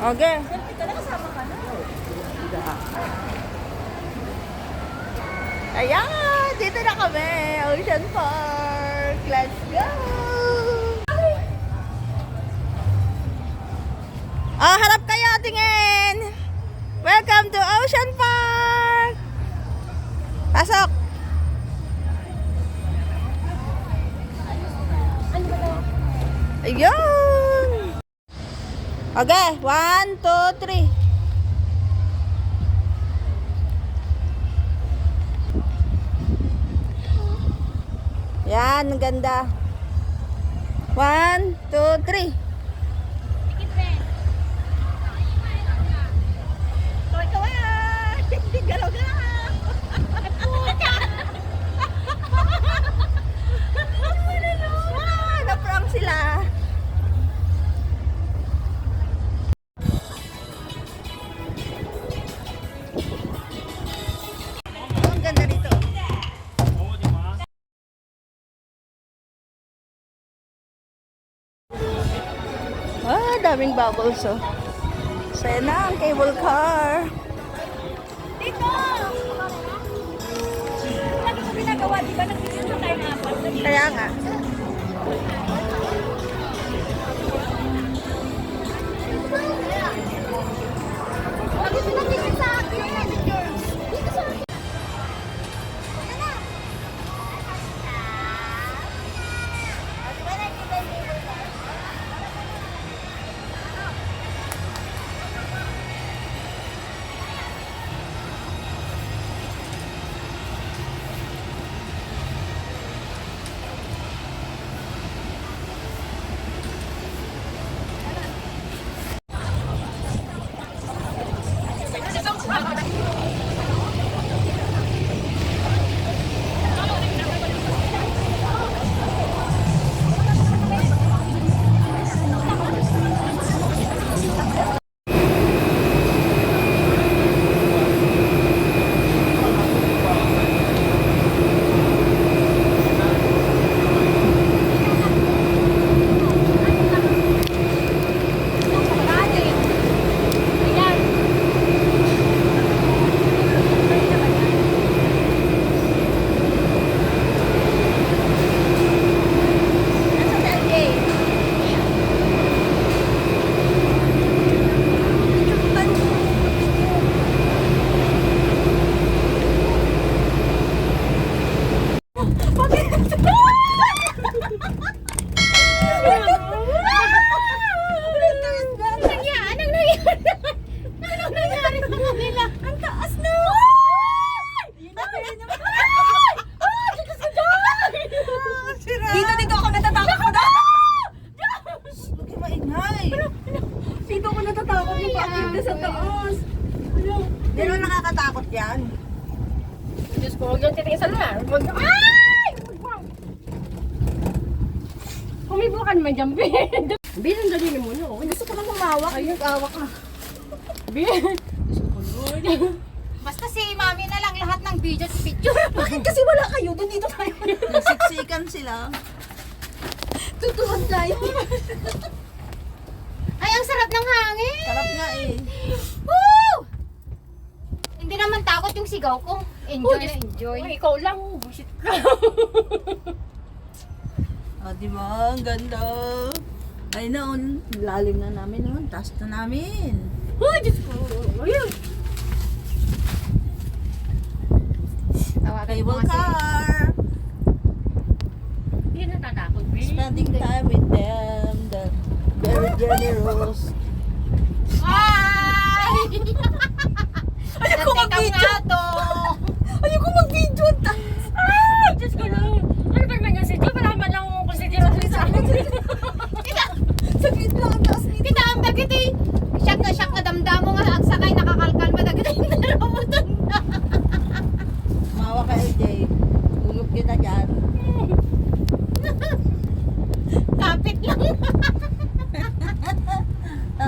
Okay. Ayan, dito na kami. Ocean Park. Let's go! Oh, harap kayo, tingin! Welcome to Ocean Park! Pasok! Ayun! Okay, 1, 2, 3. Yan, ang ganda. 1, 2, 3. Naprang sila. Ang ganda dito. Ah, daming bubbles oh. Saya na ang cable car. Dito! Lagi ko ginagawa, di ba? Nag-video tayo na apat. Kaya nga. Lagi pinagigil sa akin. Dito sa akin. Dito ako natatakot ko na! Huwag maingay. Dito ako natatakot yung paakit sa taas. Di naman nakakatakot yan. Diyos ko, huwag yung titingin sa lugar. Ay! Kumibo ka naman dyan, Ben. Ben, ang dali mo, no? Gusto ko na humawak. Ay, nag-awak ka. Ben! Diyos ko, Lord. Basta si Mami na lang lahat ng video. Bakit kasi wala kayo? Doon dito tayo. Nagsiksikan sila. Tutuhan tayo. Ay, ang sarap ng hangin. Sarap nga eh. Woo! Hindi naman takot yung sigaw ko. Enjoy na enjoy. Uy, ikaw lang. Bullshit ka. Ah, di ba? Ang ganda. Ay noon, lalim na namin noon. Taas na namin. Uy, Diyos ko. Ayun. Tawagan mo Cable kasi. car. Hindi natatakot, Ben. Spending time with them. Very generous. Ay! Ayoko mag-video. to. Ayoko mag-video. Ay, Diyos ko lang. Ano ba naman yan si Joe? Malaman lang kung si Joe sa akin. Saglit lang ang taas nito. Kita ang dagit eh. Siyak na damdamo nga. Ang sakay nakakalkal pa dagit ay naramutan na. Mawa ka LJ. Tulog kita dyan. Kapit lang.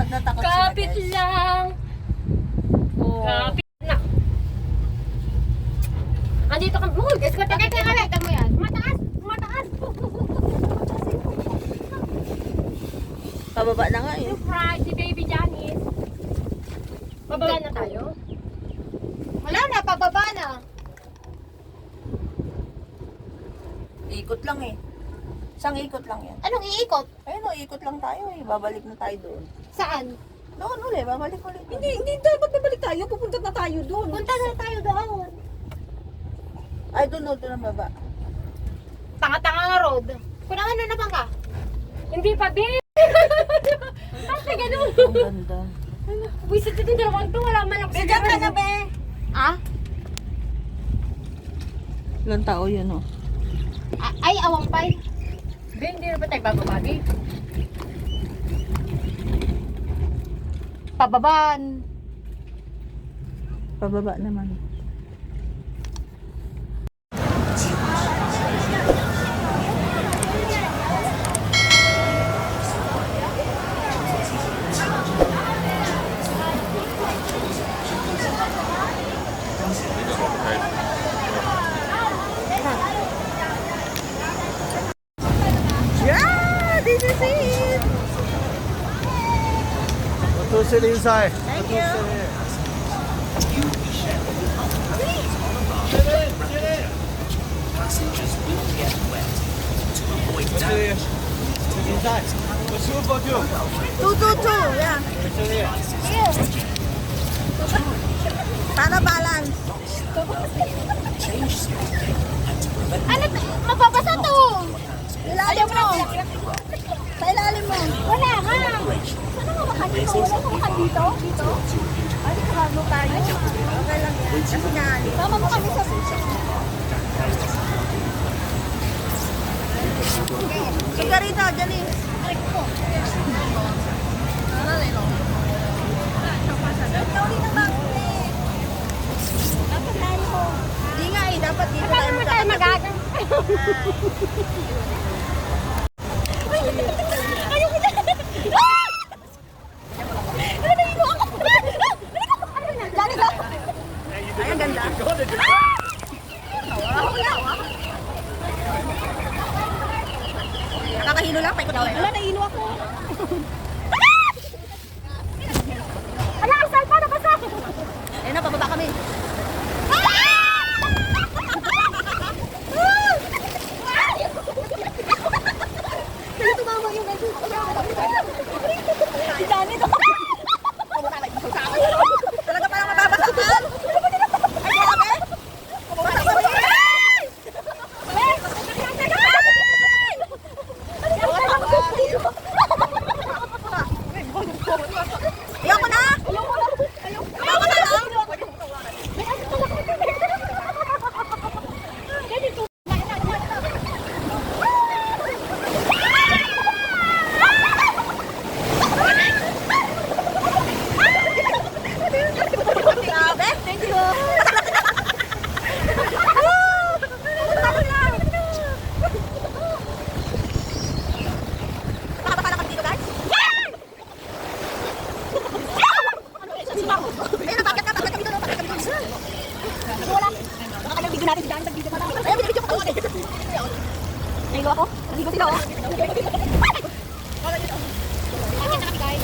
Natakot sila, Kapit guys. lang. Oh. Kapit na. Andito ka. Uy, guys, Nakita mo yan. Mataas! Mataas! Pababa na nga eh. Surprise si Baby Janice. Pababa na tayo. Wala na, pababa na. Ikot lang eh. Isang ikot lang yan. Anong iikot? Ayun o, ikot lang tayo eh. Babalik na tayo doon. Saan? Doon ulit, babalik ulit. Hindi dapat babalik tayo. Pupunta na tayo doon. Punta na tayo doon. Ay, doon ang baba. Tanga-tanga nga road. Kung ano na bang ka? Hindi pa, babe. Bakit ganun? Ang ganda. Wisit ito, dalawang to. Wala man lang. Diyan ka na, be. Ah? Ilang tao yun o. Ay, awang pay. Be, hindi na ba tayo bababa, babe? Pababan. Pababa naman. Yeah, this is it.都是林赛。 Thank you. Two, yeah. Para balance. Ano? Mababasa to. Ilalim mo. Sa ilalim mo. Wala nga. Ano nga makan dito? Wala ka makan dito? Dito? Ay, karano tayo. Okay lang yan. Kasi nga, Tama mo kami sa... sigarito, dyan eh. Di nga eh, dapat dito tayo Paano tayo magkakatabi. magagang? Ayoko na. Ano na yun ako? Ano na? Dali ba? Ay, ang ganda. Nakakahilo lang, paikot ako. Wala, nahilo ako. Ala, ang salpa na basa. Ayun na, pababa kami. Kaya tumama yung medyo. Si Janet. Talaga parang mababasaan. Ay, grabe. Basta kami. Ayoko na. Ayoko na lang. Grabe. Thank you. Makapasala kami dito, guys. Ayun, bakit kami dito? Bakit kami dito? Wala. Baka kanyang video natin si Johnny. Nag-video pa tayo. Ayun, video ko pa. Nahilo ako. Nahilo sila, oh. Akit na kami, guys.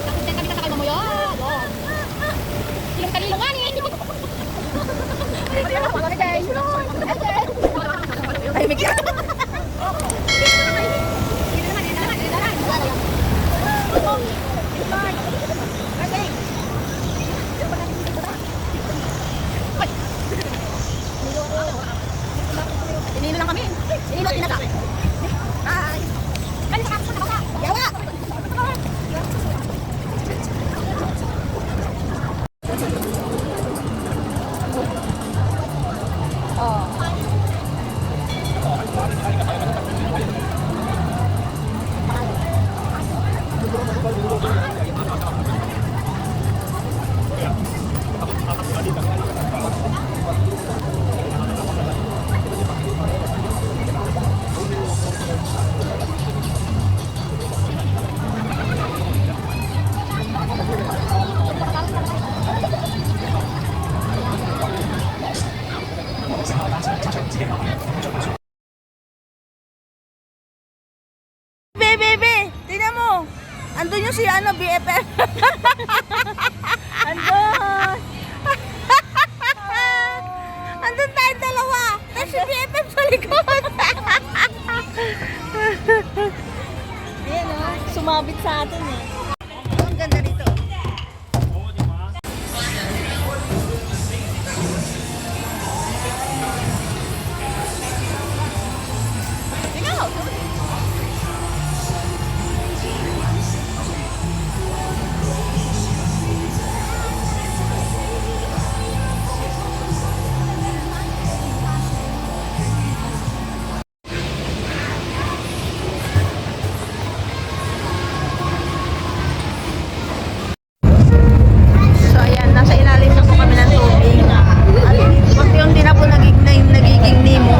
Akit na kami sa kalma mo yun. Silong-talilong nga ni. Ay, may kira. Inino lang kami. Inino, tinata. Ay. Yawa. Bebe, tingnan mo. Andun yung si ano, BFF. Andun! Andun tayong dalawa. Tapos si BFF sa likod. Ayan o, sumabit sa atin eh. Ang ganda rito. So ayan, nasa ilalim na po kami ng tubig. At unti-unti na po nagiging Nemo.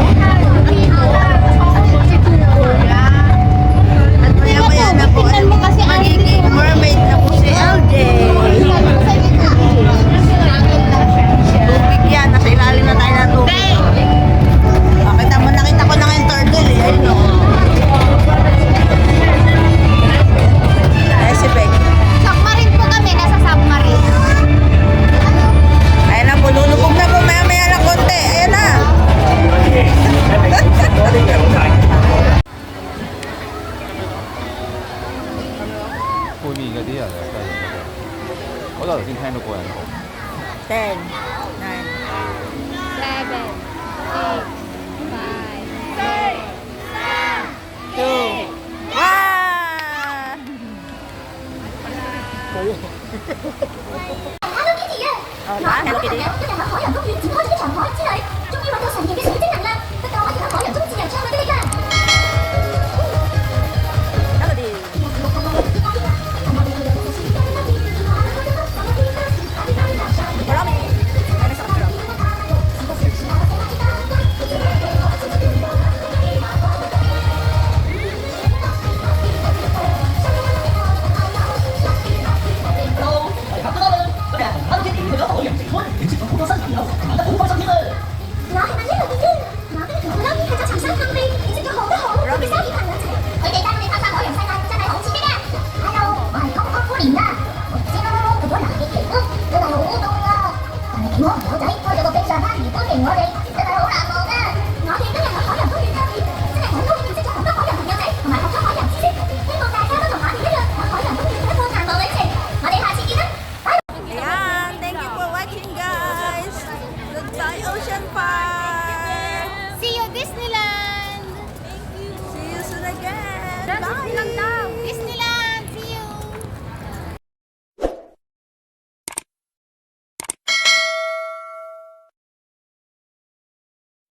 At maya-maya na po magiging mermaid na po si LJ. Tubig yan, nasa ilalim na tayo ng tubig. Nakita ko na yung turtle eh. Ayun o. Ay, si Beck. Submarine po kami, nasa submarine. Ayan na po, lulubog na po. Maya-maya lang konti. Ayan na. 會面嗰啲人啊，真係我頭先聽到個人講。 10, 9, 7, 8, 2, 1. Hello Kitty. 一日喺海洋公園展開咗一場海之旅，終於揾到神奇嘅水晶能量，不過可以喺海洋中自由暢泳的力量。 Hello Kitty. Marami. Ano sa kapila? Hello，我係金剛，今日同佢哋一齊參加我哋，我哋一齊好得好，我哋識咗好多海洋世界真係好刺激嘅。Hello，我係金剛，歡迎啦！我自己都冇好多仔，我有個冰上花園，歡迎我哋。